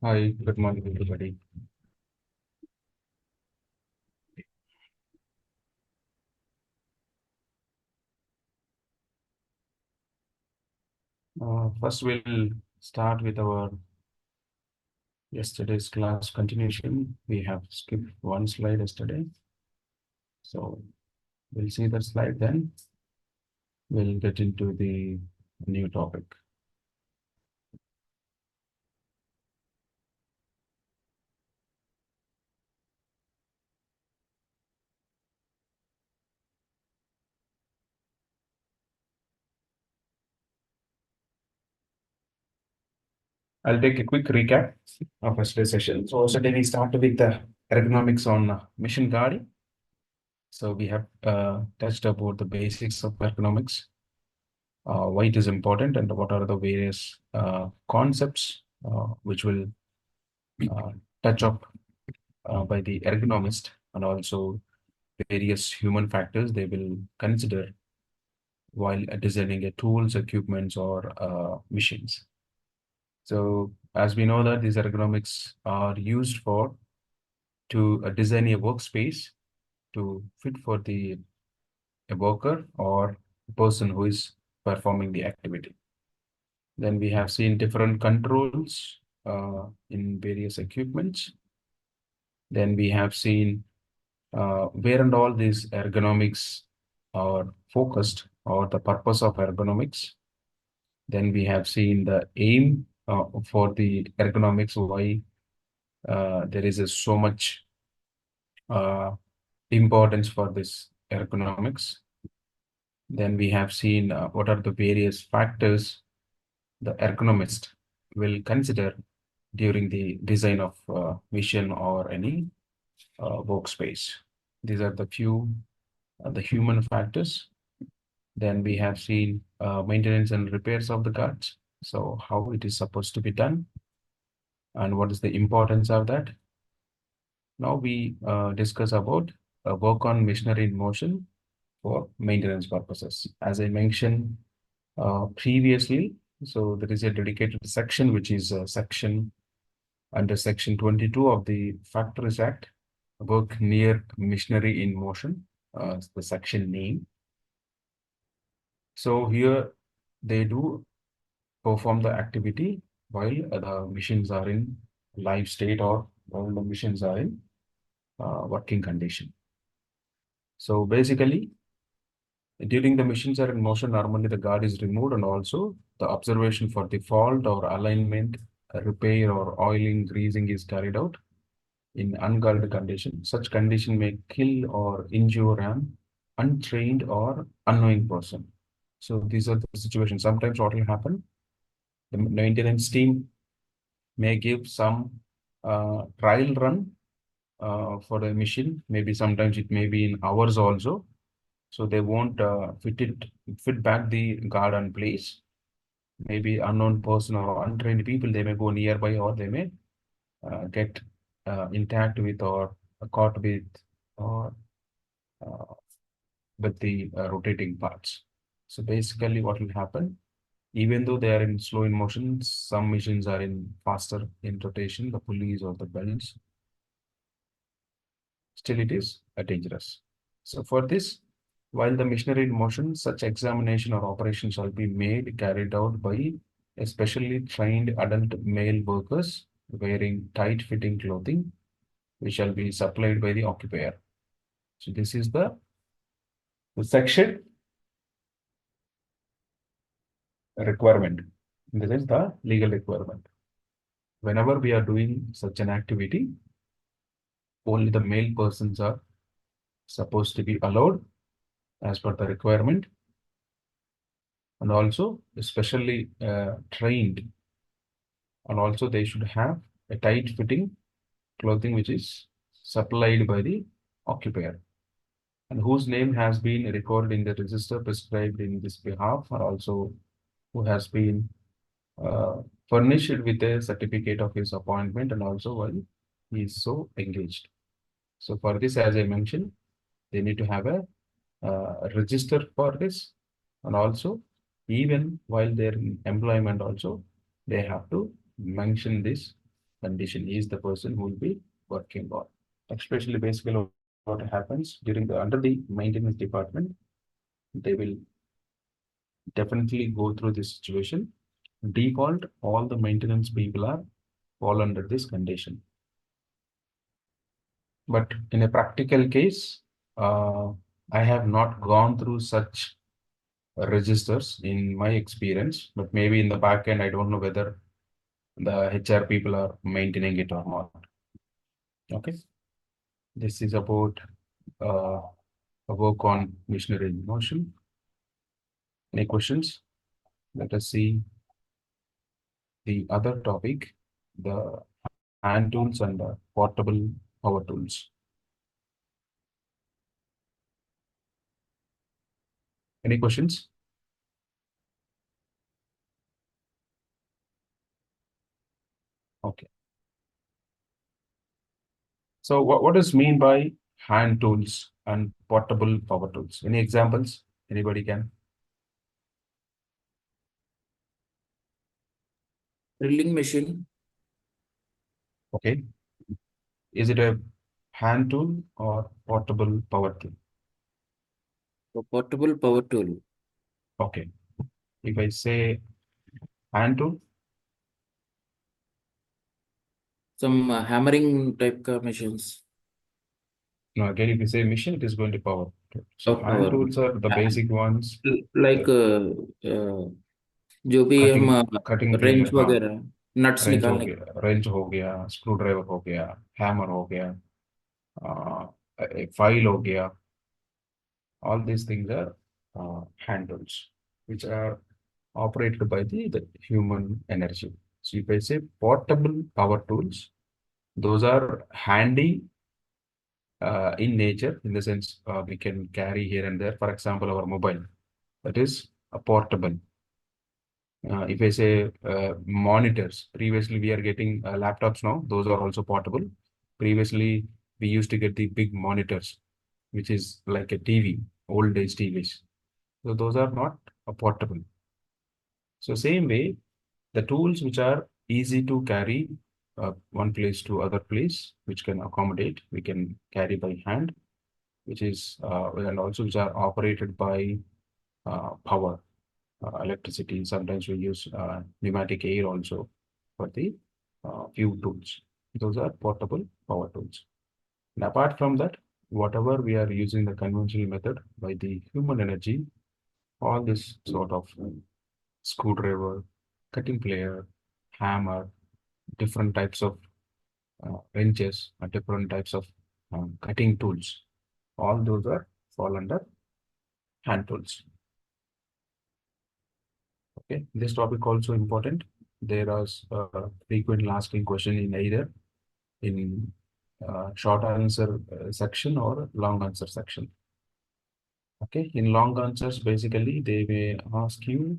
Hi, good morning, everybody. First, we'll start with our yesterday's class continuation. We have skipped one slide yesterday, so we'll see that slide then. We'll get into the new topic. I'll take a quick recap of yesterday's session. So, yesterday we started with the ergonomics on mission guarding. So, we have touched about the basics of ergonomics, why it is important, and what are the various concepts which will uh, touch up by the ergonomist, and also various human factors they will consider while designing a tools, equipments, or machines. So as we know that these ergonomics are used for to design a workspace to fit for the a worker or person who is performing the activity. Then we have seen different controls in various equipments. Then we have seen where and all these ergonomics are focused or the purpose of ergonomics. Then we have seen the aim for the ergonomics, why there is so much uh, importance for this ergonomics. Then we have seen what are the various factors the ergonomist will consider during the design of mission or any workspace. These are the few the human factors. Then we have seen maintenance and repairs of the guards. So how it is supposed to be done and what is the importance of that. Now we discuss about work on machinery in motion for maintenance purposes. As I mentioned previously, so there is a dedicated section which is section under section 22 of the Factories Act, work near machinery in motion, the section name. So here they do perform the activity while the machines are in live state or while the machines are in working condition. So basically, during the machines are in motion, normally the guard is removed and also the observation for the fault or alignment, repair or oiling, greasing is carried out in unguarded condition. Such condition may kill or injure an untrained or unknowing person. So these are the situations. Sometimes what will happen, the maintenance team may give some trial run for the machine. Maybe sometimes it may be in hours also. So they won't fit back the guard and place. Maybe unknown person or untrained people, they may go nearby or they may get intact with or caught or uh, with the rotating parts. So basically what will happen, even though they are in slow in motion, some machines are in faster in rotation, the pulleys or the belts, still it is dangerous. So for this, while the machinery in motion, such examination or operation shall be made carried out by a specially trained adult male workers wearing tight-fitting clothing, which shall be supplied by the occupier. So this is the section requirement. This is the legal requirement. Whenever we are doing such an activity, only the male persons are supposed to be allowed as per the requirement, and also especially trained, and also they should have a tight fitting clothing which is supplied by the occupier and whose name has been recorded in the register prescribed in this behalf, or also who has been uh, furnished with a certificate of his appointment and also while he is so engaged. So for this, as I mentioned, they need to have a register for this, and also even while they're in employment also they have to mention this condition is the person who will be working on. Especially basically what happens during under the maintenance department, they will definitely go through this situation. Default, all the maintenance people are fall under this condition. But in a practical case, I have not gone through such registers in my experience, but maybe in the back end, I don't know whether the HR people are maintaining it or not. Okay. This is about a work on machinery in motion. Any questions? Let us see the other topic, the hand tools and the portable power tools. Any questions? Okay. So what is mean by hand tools and portable power tools? Any examples? Anybody can? Drilling machine. Okay. Is it a hand tool or portable power tool? A portable power tool. Okay. If I say hand tool, Some hammering type of machines. no, again, if you say machine, it is going to power. Okay. So Of hand power. tools are the basic ones, Like जो भी हम cutting के लिए, wrench हाँ, वगैरह nuts wrench हो निकालने के गया, रेंच हो गया, स्क्रू ड्राइवर हो गया, हैमर हो गया, फाइल हो गया. All these things are hand tools, which are operated by the human energy. So if I say portable power tools, those are handy in nature, in the sense we can carry here and there. For example, our mobile, that is a portable. If I say monitors, previously we are getting laptops now, those are also portable. Previously, we used to get the big monitors, which is like a TV, old age TVs. So those are not portable. So same way, the tools which are easy to carry one place to other place, which can accommodate, we can carry by hand, which is and also which are operated by power, electricity. Sometimes we use pneumatic air also for the few tools. Those are portable power tools. And apart from that, whatever we are using the conventional method by the human energy, all this sort of screwdriver, cutting plier, hammer, different types of wrenches, different types of cutting tools. All those are fall under hand tools. Okay, this topic also important. There is a frequent asking question in either in short answer section or long answer section. Okay, in long answers, basically they may ask you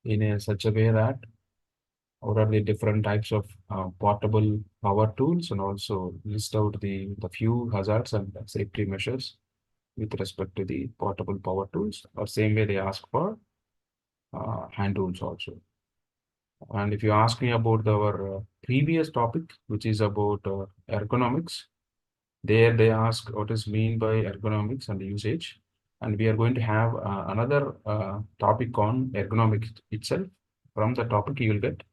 in such a way that what are the different types of portable power tools, and also list out the few hazards and safety measures with respect to the portable power tools, or same way they ask for hand tools also. And if you ask me about our previous topic, which is about ergonomics, there they ask what is mean by ergonomics and usage. And we are going to have another topic on ergonomics itself. From the topic, you will get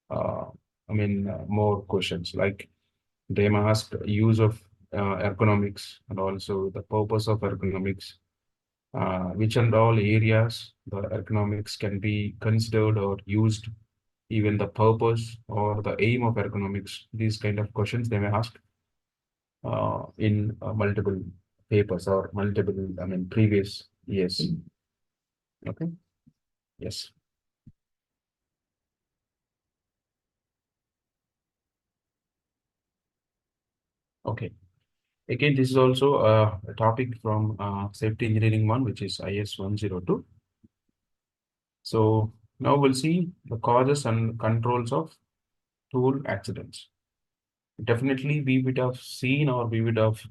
uh, more questions, like they may ask use of ergonomics and also the purpose of ergonomics, which and all areas the ergonomics can be considered or used, even the purpose or the aim of ergonomics. These kind of questions they may ask in multiple papers or multiple, previous years. Okay. Yes. Okay. Again, this is also a topic from safety engineering one, which is IS 102. So now we'll see the causes and controls of tool accidents. Definitely, we would have seen or we would have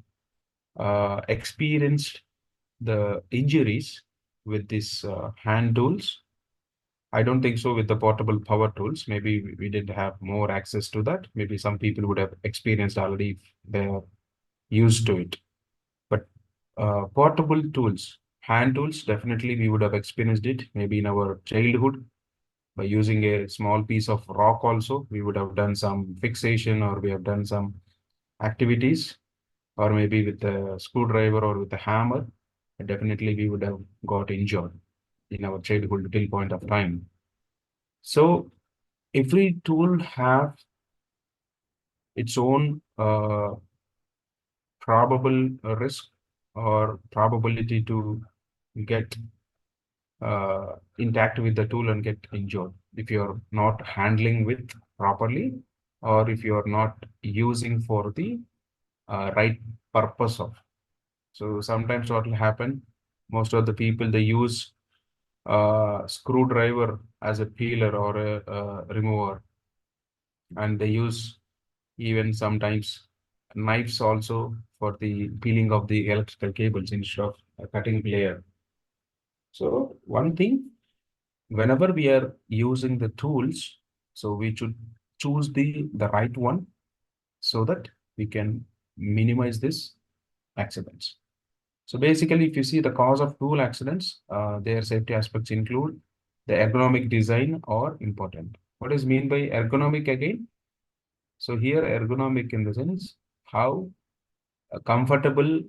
experienced the injuries with these hand tools. I don't think so with the portable power tools. Maybe we didn't have more access to that. Maybe some people would have experienced already if they're used to it. But portable tools, hand tools, definitely we would have experienced it maybe in our childhood by using a small piece of rock also. We would have done some fixation or we have done some activities or maybe with a screwdriver or with a hammer. Definitely we would have got injured in our childhood till point of time. So every tool have its own probable risk or probability to get intact with the tool and get injured if you're not handling with properly or if you're not using for the right purpose of. So sometimes what will happen, most of the people they use screwdriver as a peeler or a remover, and they use even sometimes knives also for the peeling of the electrical cables instead of a cutting layer. So one thing, whenever we are using the tools, so we should choose the right one so that we can minimize this accidents. So basically, if you see the cause of tool accidents, their safety aspects include the ergonomic design are important. What is mean by ergonomic again? So here ergonomic in the sense how comfortable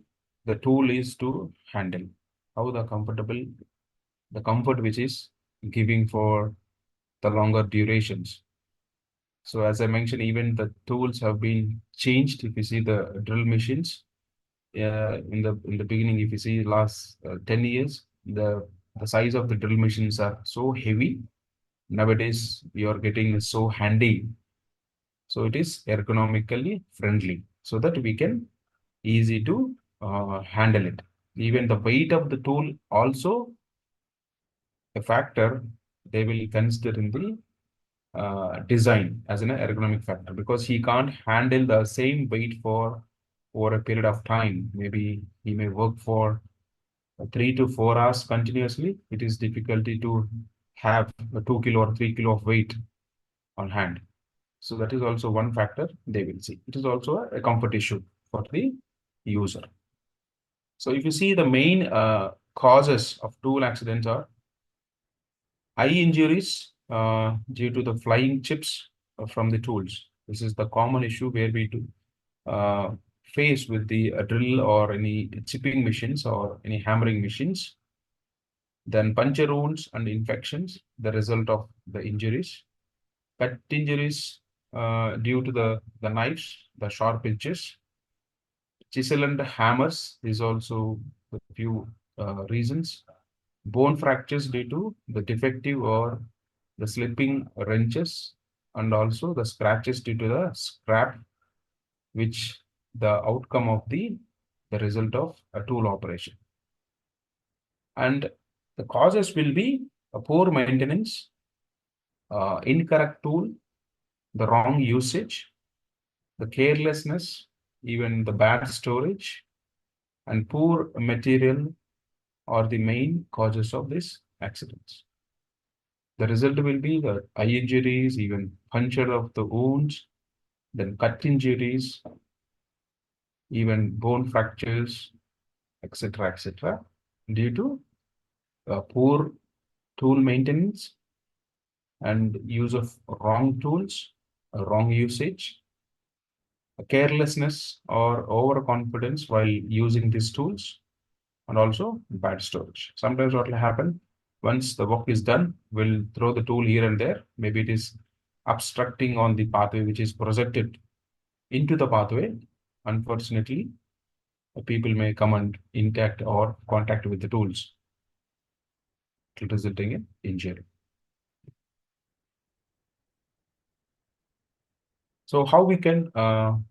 the tool is to handle, how the comfort which is giving for the longer durations. So as I mentioned, even the tools have been changed. If you see the drill machines, in the beginning, if you see last 10 years, the size of the drill machines are so heavy. Nowadays, you are getting so handy. So it is ergonomically friendly so that we can easy to handle it. Even the weight of the tool also a factor they will consider in the design as an ergonomic factor because he can't handle the same weight for over a period of time. Maybe he may work for 3 to 4 hours continuously. It is difficulty to have a 2 kilo or 3 kilo of weight on hand. So that is also one factor they will see. It is also a comfort issue for the user. So if you see the main causes of tool accidents are eye injuries due to the flying chips from the tools. This is the common issue where we do uh, face with the drill or any chipping machines or any hammering machines. Then puncture wounds and infections, the result of the injuries. Cut injuries due to the knives, the sharp edges. Chisel and hammers is also a few reasons. Bone fractures due to the defective or the slipping wrenches, and also the scratches due to the scrap, which the outcome of the result of a tool operation. And the causes will be a poor maintenance, incorrect tool, the wrong usage, the carelessness, even the bad storage, and poor material are the main causes of these accidents. The result will be the eye injuries, even puncture of the wounds, then cut injuries, even bone fractures, etc., due to poor tool maintenance and use of wrong tools, wrong usage, carelessness or overconfidence while using these tools, and also bad storage. Sometimes what will happen, once the work is done, we'll throw the tool here and there. Maybe it is obstructing on the pathway which is projected into the pathway. Unfortunately, people may come and intact or contact with the tools, resulting in injury. So how we can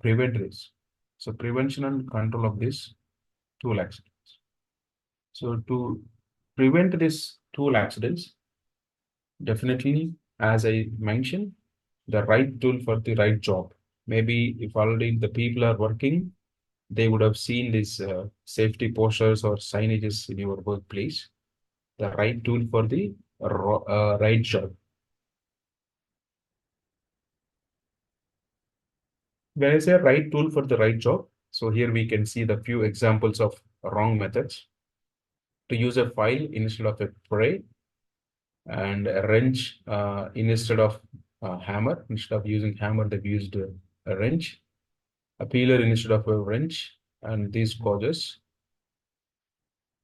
prevent this? So prevention and control of this tool accidents. So to prevent this tool accidents, definitely, as I mentioned, the right tool for the right job. Maybe if already the people are working, they would have seen these safety posters or signages in your workplace. The right tool for the right job. When I say right tool for the right job, so here we can see the few examples of wrong methods. To use a file instead of a pray, and a wrench instead of a hammer. Instead of using hammer, they've used a wrench. A peeler instead of a wrench, and these causes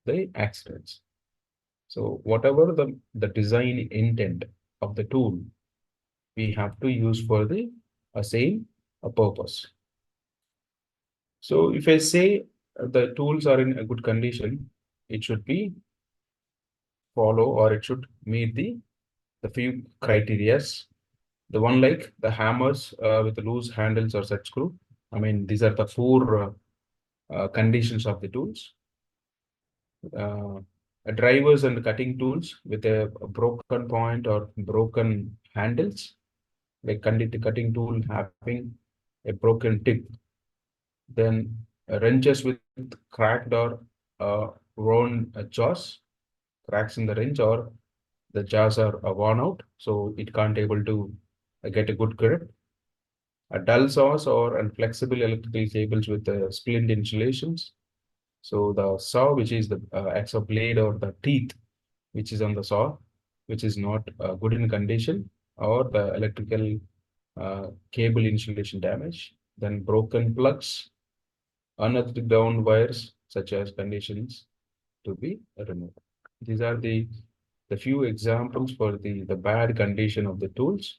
the accidents. So whatever the design intent of the tool, we have to use for the same purpose. So if I say the tools are in a good condition, it should be follow, or it should meet the few criterias. The one like the hammers with the loose handles or set screw. I mean, these are the four conditions of the tools. Uh, Drivers and cutting tools with a broken point or broken handles, like cutting tool having a broken tip. Then wrenches with cracked or worn jaws, cracks in the wrench, or the jaws are worn out, so it can't able to get a good grip. Dull saws or inflexible electrical cables with splint insulations. So the saw, which is the axle blade or the teeth, which is on the saw, which is not good in condition, or the electrical cable insulation damage. Then broken plugs, unearthed down wires, such as conditions to be removed. These are the few examples for the bad condition of the tools.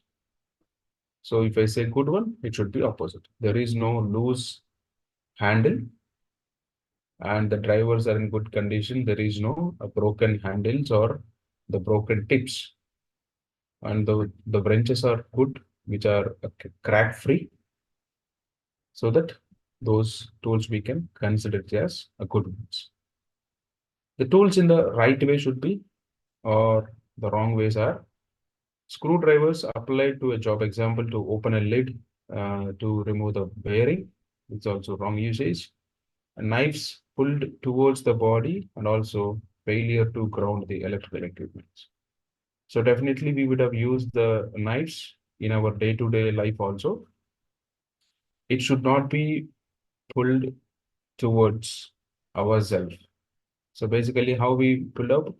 So if I say good one, it should be opposite. There is no loose handle and the drivers are in good condition. There is no broken handles or the broken tips. And the wrenches are good, which are crack free. So that those tools we can consider it as a good ones. The tools in the right way should be, or the wrong ways are: screwdrivers applied to a job, example, to open a lid, to remove the bearing. It's also wrong usage. And knives pulled towards the body, and also failure to ground the electrical equipment. So definitely we would have used the knives in our day-to-day life also. It should not be pulled towards ourselves. So basically how we pull up,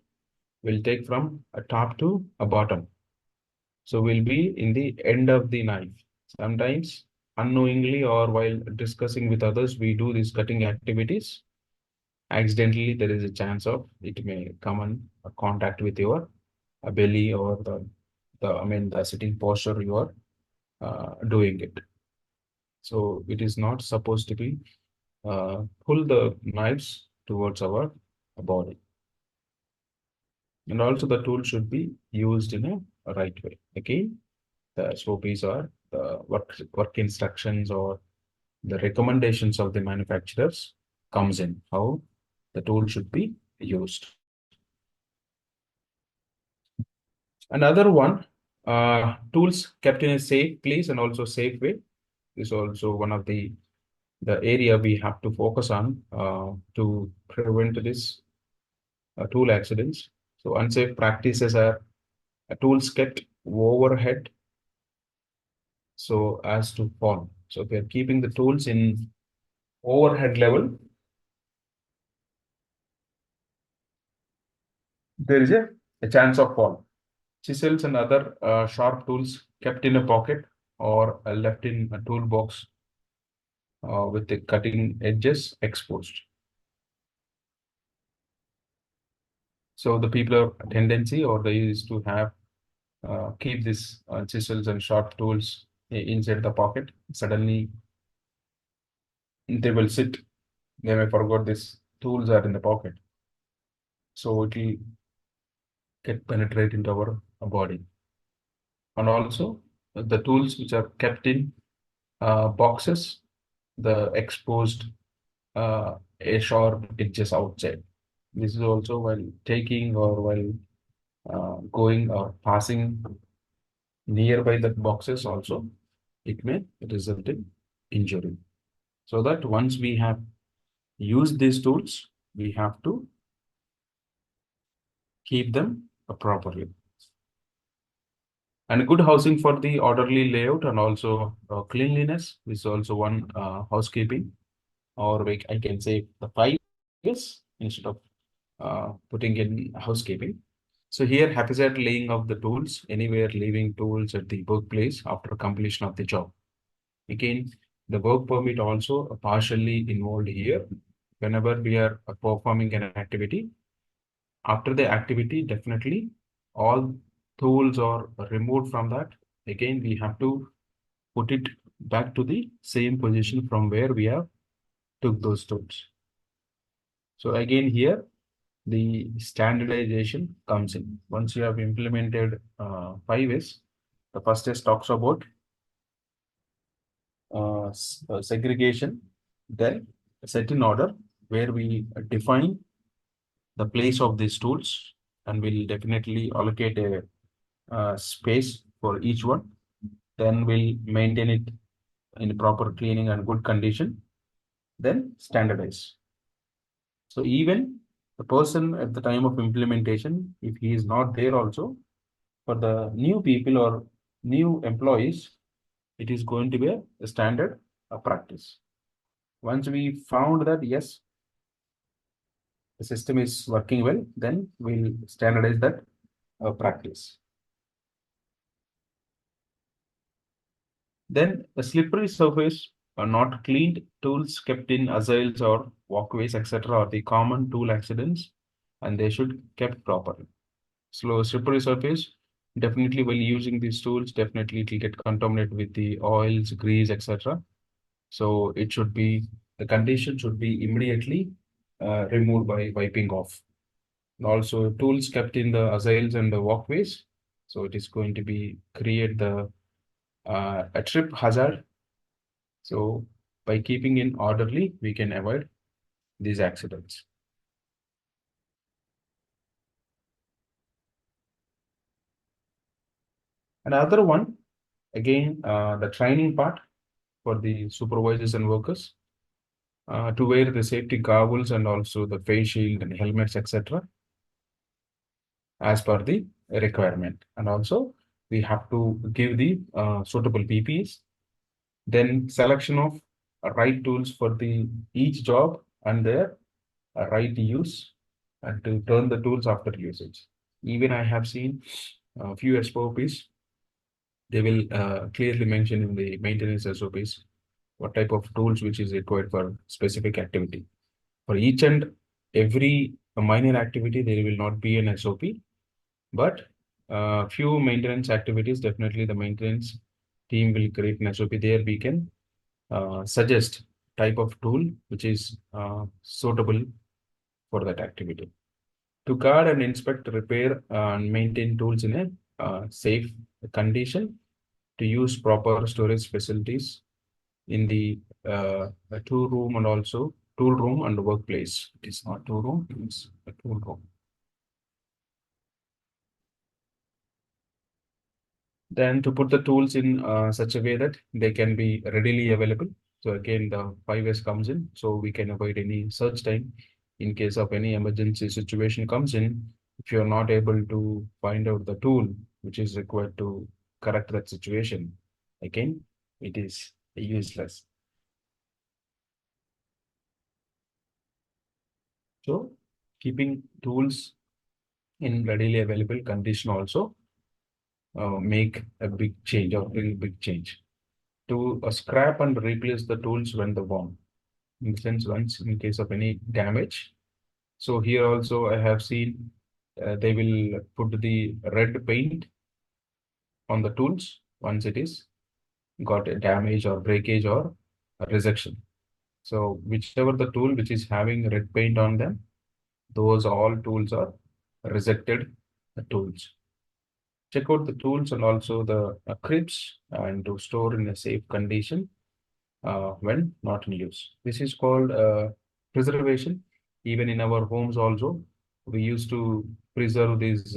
we'll take from a top to a bottom. So we'll be in the end of the knife. Sometimes unknowingly or while discussing with others, we do these cutting activities. Accidentally, there is a chance of it may come in contact with your belly or the sitting posture you are doing it. So it is not supposed to be pull the knives towards our body. And also the tool should be used in a right way. Again, the SOPs are the work instructions or the recommendations of the manufacturers comes in how the tool should be used. Another one, tools kept in a safe place and also safe way is also one of the area we have to focus on to prevent this tool accidents. So unsafe practices are tools kept overhead so as to fall. So if we are keeping the tools in overhead level, there is a chance of fall. Chisels and other sharp tools kept in a pocket or left in a toolbox with the cutting edges exposed. So the people have a tendency or they used to have keep these chisels and sharp tools inside the pocket. Suddenly they will sit. They may forget these tools are in the pocket. So it will get penetrate into our body. And also the tools which are kept in boxes, the exposed a sharp edges outside. This is also while taking or while going or passing nearby the boxes also, it may result in injury. So that once we have used these tools, we have to keep them properly. And good housing for the orderly layout and also cleanliness is also one housekeeping, or I can say the five is instead of putting in housekeeping. So here, haphazard laying of the tools, anywhere leaving tools at the workplace after completion of the job. Again, the work permit also partially involved here. Whenever we are performing an activity, after the activity, definitely all tools are removed from that. Again, we have to put it back to the same position from where we have took those tools. So again, here the standardization comes in. Once you have implemented 5S, the first S talks about segregation, then set in order where we define the place of these tools, and we'll definitely allocate a space for each one. Then we'll maintain it in proper cleaning and good condition. Then standardize. So even the person at the time of implementation, if he is not there also, for the new people or new employees, it is going to be a standard practice. Once we found that, yes, the system is working well, then we'll standardize that practice. Then a slippery surface, not cleaned tools kept in aisles or walkways, etc., are the common tool accidents, and they should kept properly. So slippery surface, definitely while using these tools, definitely it will get contaminated with the oils, grease, etc. So it should be, the condition should be immediately removed by wiping off. And also tools kept in the aisles and the walkways. So it is going to be create the a trip hazard. So by keeping in orderly, we can avoid these accidents. Another one, again, the training part for the supervisors and workers to wear the safety goggles and also the face shield and helmets, etc., as per the requirement. And also, we have to give the suitable PPEs. Then selection of right tools for the each job and their right use, and to turn the tools after usage. Even I have seen a few SOPs, they will clearly mention in the maintenance SOPs what type of tools which is required for specific activity. For each and every minor activity, there will not be an SOP, but few maintenance activities, definitely the maintenance team will create an SOP. There we can suggest type of tool which is suitable for that activity. To guard and inspect, repair, and maintain tools in a safe condition, to use proper storage facilities in the tool room and also tool room and workplace. It is not tool room, it is a tool room. Then to put the tools in such a way that they can be readily available. So again, the 5S comes in, so we can avoid any search time in case of any emergency situation comes in. If you're not able to find out the tool which is required to correct that situation, again, it is useless. So keeping tools in readily available condition also make a big change or bring a big change. To scrap and replace the tools when the worn, in the sense once in case of any damage. So here also I have seen they will put the red paint on the tools once it is got a damage or breakage or a rejection. So whichever the tool which is having red paint on them, those all tools are rejected tools. Check out the tools and also the crypts and to store in a safe condition when not in use. This is called preservation. Even in our homes also, we used to preserve these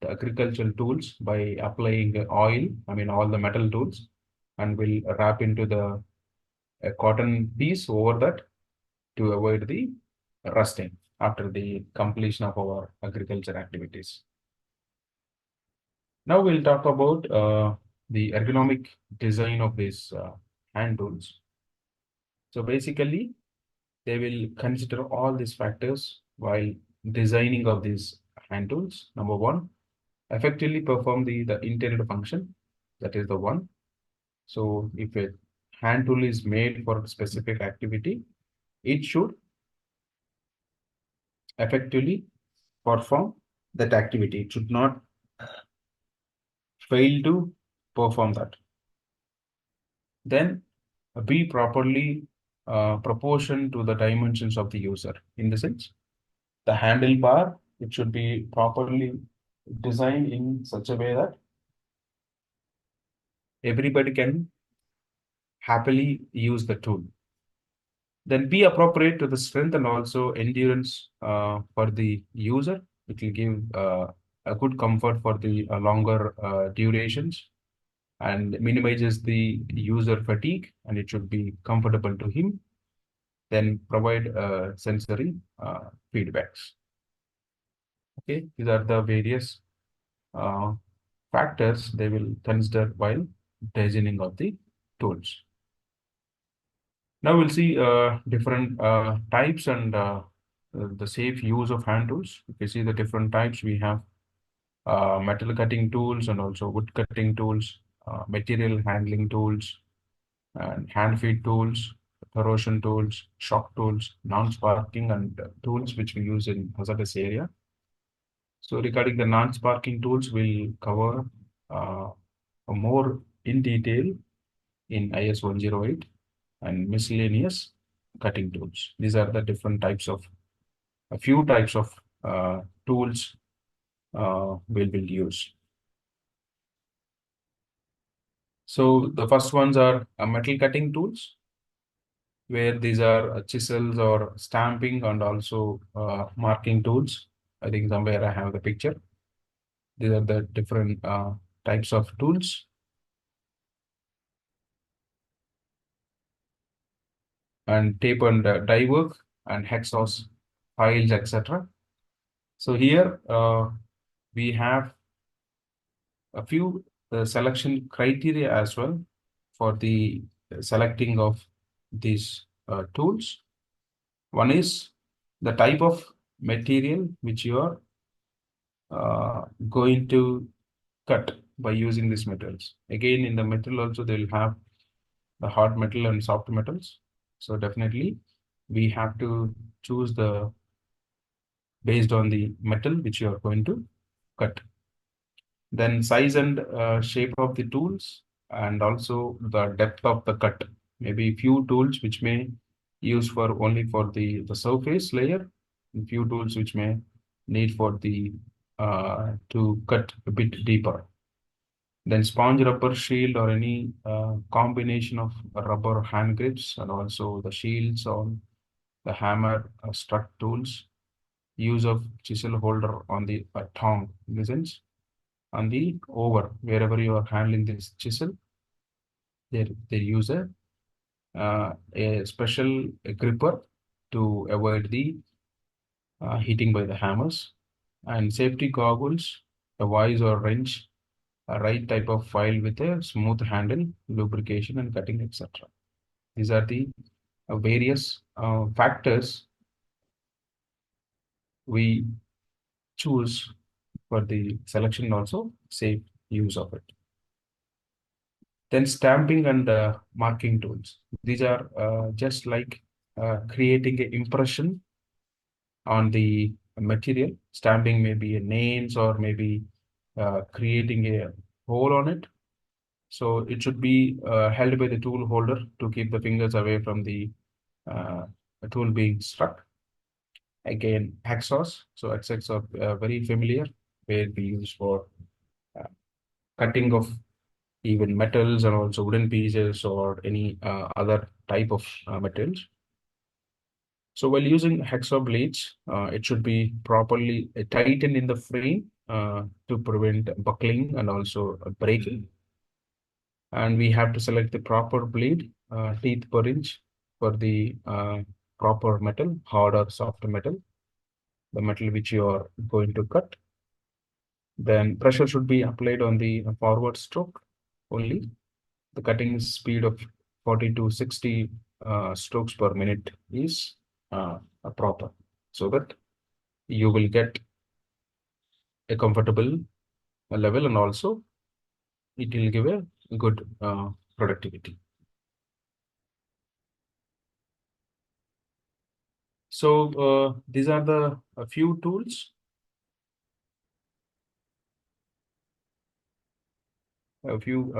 the agricultural tools by applying oil, I mean all the metal tools, and we'll wrap into the a cotton piece over that to avoid the rusting after the completion of our agriculture activities. Now we'll talk about the ergonomic design of these hand tools. So basically, they will consider all these factors while designing of these hand tools. Number one, effectively perform the intended function. That is the one. So if a hand tool is made for a specific activity, it should effectively perform that activity. It should not fail to perform that. Then be properly proportioned to the dimensions of the user. In the sense, the handlebar, it should be properly designed in such a way that everybody can happily use the tool. Then be appropriate to the strength and also endurance for the user. It will give a good comfort for the longer durations and minimizes the user fatigue, and it should be comfortable to him. Then provide sensory feedbacks. Okay, these are the various uh, factors they will consider while designing of the tools. Now we'll see different types and the safe use of hand tools. If you see the different types, we have metal cutting tools and also wood cutting tools, material handling tools, and hand feed tools, corrosion tools, shock tools, non-sparking, and tools which we use in hazardous area. So regarding the non-sparking tools, we'll cover uh, more in detail in IS 108 and miscellaneous cutting tools. These are the different types of, a few types of tools will use. So the first ones are metal cutting tools, where these are chisels or stamping and also marking tools. I think somewhere I have the picture. These are the different types of tools. And tape and die work and hacksaws, files, etc. So here we have a few selection criteria as well for the selecting of these tools. One is the type of material which you are going to cut by using these metals. Again, in the metal also they'll have the hard metal and soft metals. So definitely we have to choose the based on the metal which you are going to cut. Then size and shape of the tools and also the depth of the cut. Maybe few tools which may use for only for the surface layer, and few tools which may need for the to cut a bit deeper. Then sponge rubber shield or any combination of rubber hand grips and also the shields on the hammer strut tools. Use of chisel holder on the tongue, in the sense on the over wherever you are handling this chisel, they use a special gripper to avoid the hitting by the hammers. And safety goggles, a vise or wrench, a right type of file with a smooth handle, lubrication and cutting, etc. These are the various factors we choose for the selection and also safe use of it. Then stamping and marking tools. These are just like creating an impression on the material. Stamping may be a nails or maybe creating a hole on it. So it should be held by the tool holder to keep the fingers away from the tool being struck. Again, hacksaws. So hacksaws are very familiar, where we use for uh, cutting of even metals and also wooden pieces or any other type of materials. So while using hacksaw blades, it should be properly tightened in the frame to prevent buckling and also breaking. And we have to select the proper blade, teeth per inch for the proper metal, hard or soft metal, the metal which you are going to cut. Then pressure should be applied on the forward stroke only. The cutting speed of 40 to 60 strokes per minute is proper, so that you will get a comfortable level, and also it will give a good productivity. So these are the a few tools, a few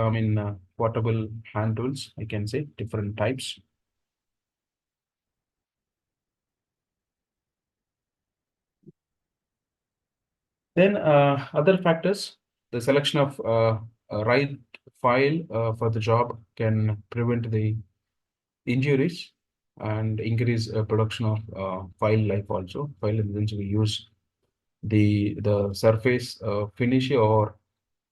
portable hand tools, I can say, different types. Then other factors, the selection of a right file for the job can prevent the injuries and increase production of file life also. File in the sense we use the surface finish, or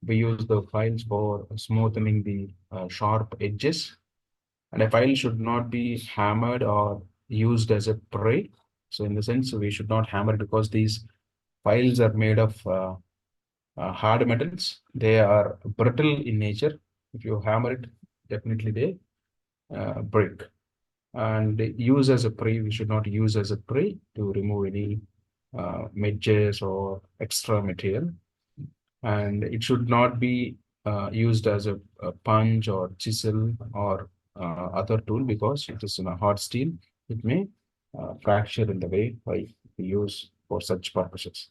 we use the files for smoothing the sharp edges. And a file should not be hammered or used as a prey. So in the sense, we should not hammer it, because these files are made of hard metals. They are brittle in nature. If you hammer it, definitely they break. And use as a prey, we should not use as a prey to remove any edges or extra material. And it should not be used as a punch or chisel or other tool, because it is in a hard steel. It may fracture in the way by use for such purposes.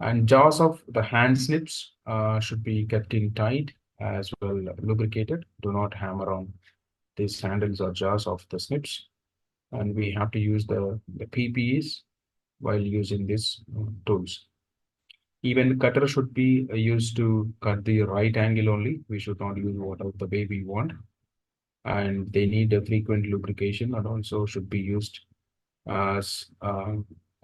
And jaws of the hand snips should be kept in tight, as well lubricated. Do not hammer on these handles or jaws of the snips. And we have to use the PPEs while using these tools. Even the cutter should be used to cut the right angle only. We should not use whatever the way we want. And they need a frequent lubrication, and also should be used as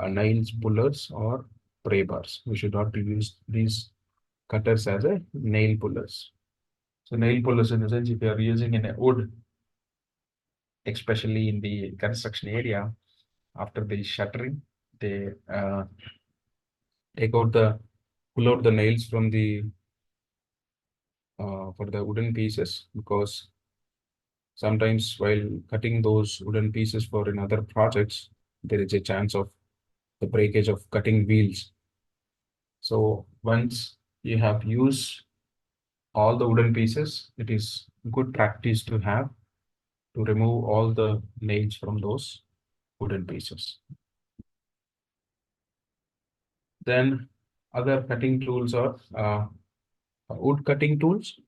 nails pullers or pray bars. We should not use these cutters as a nail pullers. So nail pullers, in the sense, if you are using in a wood, especially in the construction area, after the shuttering, they take out the pull out the nails from the for the wooden pieces, because sometimes while cutting those wooden pieces for in other projects, there is a chance of the breakage of cutting wheels. So once you have used all the wooden pieces, it is good practice to have to remove all the nails from those wooden pieces. Then other cutting tools are wood cutting tools.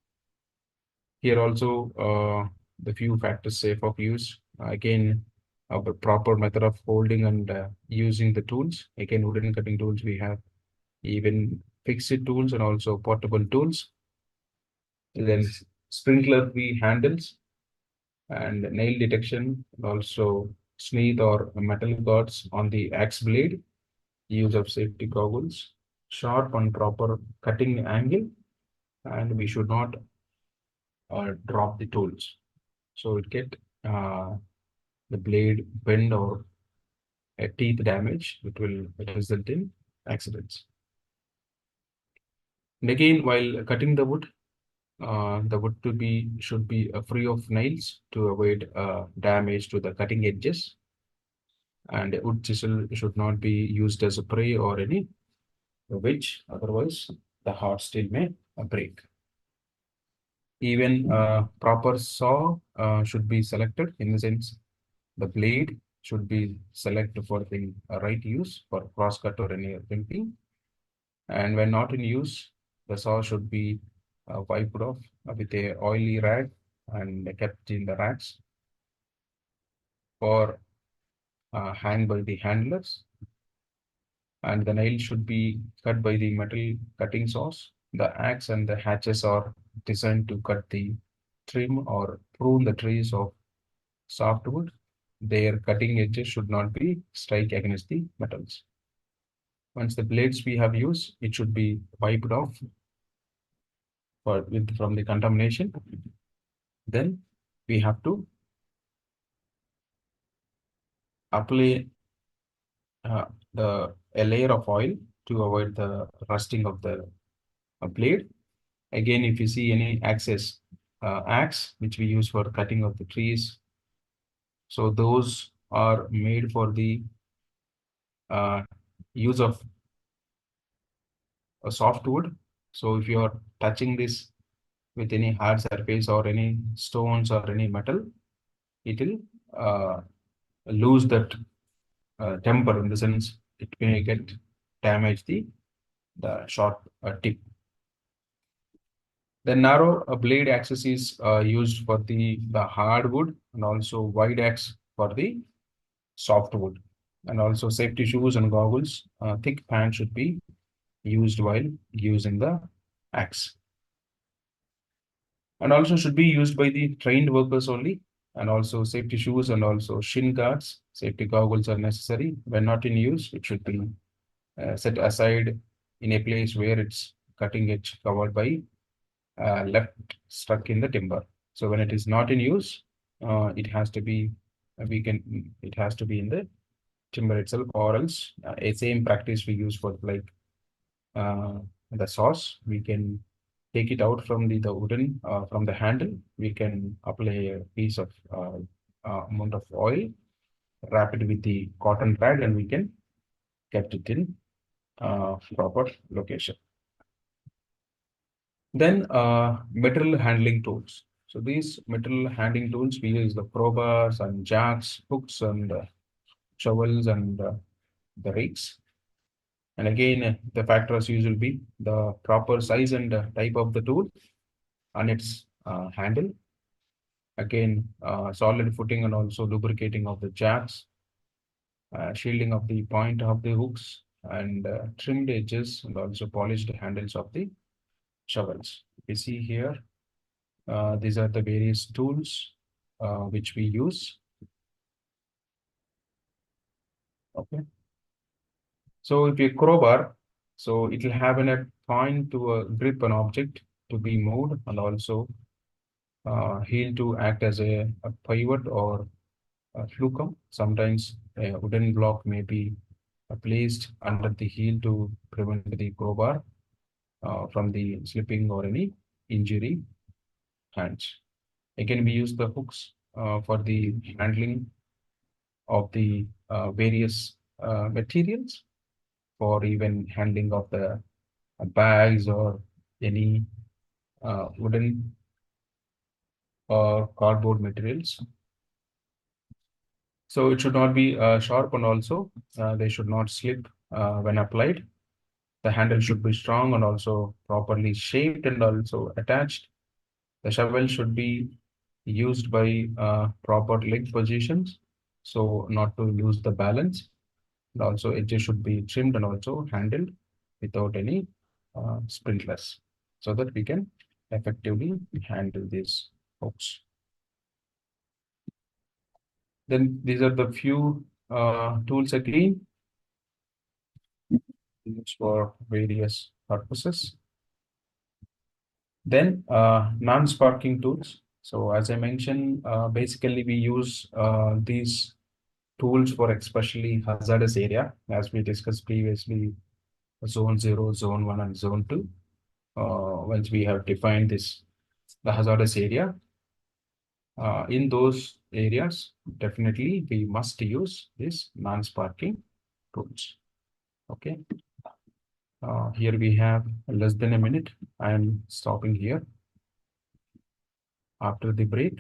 Here also the few factors safe of use. Again, a proper method of holding and using the tools. Again, wooden cutting tools, we have even fixed tools and also portable tools. And then sprinkler free handles and nail detection, and also snake or metal guards on the axe blade, use of safety goggles, sharp and proper cutting angle, and we should not drop the tools. So it get the blade bend or a teeth damage, it will result in accidents. And again, while cutting the wood should be free of nails to avoid damage to the cutting edges. And a wood chisel should not be used as a prey or any wedge, otherwise the hard steel may break. Even proper saw should be selected, in the sense the blade should be selected for the right use for cross cut or any crimping. And when not in use, the saw should be wiped off with a oily rag and kept in the racks, or hang by the handlers. And the nail should be cut by the metal cutting saws. The axe and the hatches are designed to cut the trim or prune the trees of softwood. Their cutting edges should not be strike against the metals. Once the blades we have used, it should be wiped off from the contamination. Then we have to apply a layer of oil to avoid the rusting of the blade. Again, if you see any axe, which we use for cutting of the trees, so those are made for the uh, use of a soft wood. So if you are touching this with any hard surface or any stones or any metal, it will lose that temper, in the sense it may get damage the sharp tip. The narrow blade axis is used for the hardwood, and also wide axe for the softwood. And also safety shoes and goggles, thick pants should be used while using the axe. And also should be used by the trained workers only. And also safety shoes and also shin guards, safety goggles are necessary. When not in use, it should be set aside in a place where it's cutting edge covered by left stuck in the timber. So when it is not in use, it has to be it has to be in the timber itself, or else a same practice we use for like uh, the sauce. We can take it out from the wooden from the handle. We can apply a piece of amount of oil, wrap it with the cotton pad, and we can get it in proper location. Then metal handling tools. So these metal handling tools, we use the crowbars and jacks, hooks and shovels and the rakes. And again, the factors usually be the proper size and type of the tool and its handle. Again, solid footing and also lubricating of the jacks, shielding of the point of the hooks, and trimmed edges and also polished handles of the shovels. We see here, these are the various tools which we use. Okay. So if you crowbar, so it will have a point to grip an object to be moved, and also heel to act as a pivot or a flucum. Sometimes a wooden block may be placed under the heel to prevent the crowbar from the slipping or any injury hands. Again, we use the hooks for the handling of the various materials, for even handling of the bags or any wooden or cardboard materials. So it should not be sharp, and also they should not slip when applied. The handle should be strong and also properly shaped and also attached. The shovel should be used by proper leg positions, so not to lose the balance. And also edges should be trimmed and also handled without any sprinklers, so that we can effectively handle these hooks. Then these are the few tools again used for various purposes. Then non-sparking tools. So as I mentioned, basically we use these tools for especially hazardous area, as we discussed previously, zone 0, zone 1, and zone 2. Once we have defined the hazardous area, in those areas, definitely we must use this non-sparking tools. Okay. Here we have less than a minute. I am stopping here after the break.